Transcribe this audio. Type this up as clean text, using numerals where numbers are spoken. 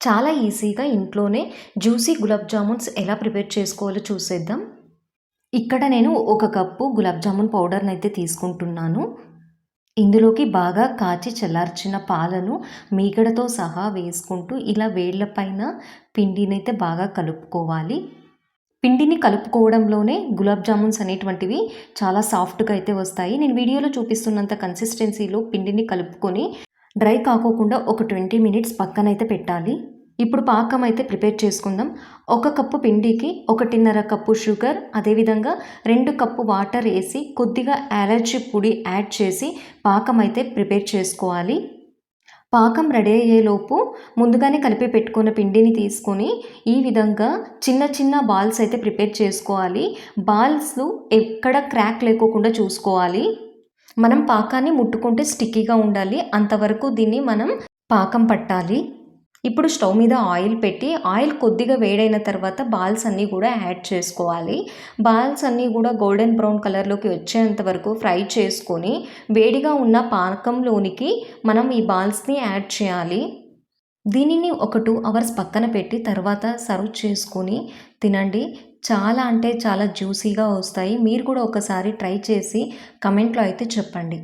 చాలా ఈజీగా ఇంట్లోనే జ్యూసీ గులాబ్ జామున్స్ ఎలా ప్రిపేర్ చేసుకోవాలో చూసేద్దాం. ఇక్కడ నేను ఒక కప్పు గులాబ్ జామున్ పౌడర్‌ని అయితే తీసుకుంటున్నాను. ఇందులోకి బాగా కాచి చల్లార్చిన పాలను మీగడతో సహా వేసుకుంటూ ఇలా వేళ్ళ పైన పిండినైతే బాగా కలుపుకోవాలి. పిండిని కలుపుకోవడంలోనే గులాబ్ జామున్స్ అనేటువంటివి చాలా సాఫ్ట్‌గా అయితే వస్తాయి. నేను వీడియోలో చూపిస్తున్నంత కన్సిస్టెన్సీలో పిండిని కలుపుకొని డ్రై కాకోకుండా ఒక 20 మినిట్స్ పక్కనైతే పెట్టాలి. ఇప్పుడు పాకం అయితే ప్రిపేర్ చేసుకుందాం. ఒక కప్పు పిండికి 1.5 కప్పు షుగర్, అదేవిధంగా 2 కప్పు వాటర్ వేసి కొద్దిగా యాలచి పొడి యాడ్ చేసి పాకం అయితే ప్రిపేర్ చేసుకోవాలి. పాకం రెడీ అయ్యేలోపు ముందుగానే కలిపి పెట్టుకున్న పిండిని తీసుకొని ఈ విధంగా చిన్న చిన్న బాల్స్ అయితే ప్రిపేర్ చేసుకోవాలి. బాల్స్‌లో ఎక్కడ క్రాక్ లేకోకుండా చూసుకోవాలి. మనం పాకాన్ని ముట్టుకుంటే స్టిక్కీగా ఉండాలి. అంతవరకు దీన్ని మనం పాకం పట్టాలి. ఇప్పుడు స్టవ్ మీద ఆయిల్ పెట్టి ఆయిల్ కొద్దిగా వేడైన తర్వాత బాల్స్ అన్నీ కూడా యాడ్ చేసుకోవాలి. బాల్స్ అన్నీ కూడా గోల్డెన్ బ్రౌన్ కలర్లోకి వచ్చేంత వరకు ఫ్రై చేసుకొని వేడిగా ఉన్న పాకంలోనికి మనం ఈ బాల్స్ని యాడ్ చేయాలి. దీనిని ఒక 2 అవర్స్ పక్కన పెట్టి తర్వాత సర్వ్ చేసుకొని తినండి. చాలా అంటే చాలా జ్యూసీగా వస్తాయి. మీరు కూడా ఒకసారి ట్రై చేసి కమెంట్లో అయితే చెప్పండి.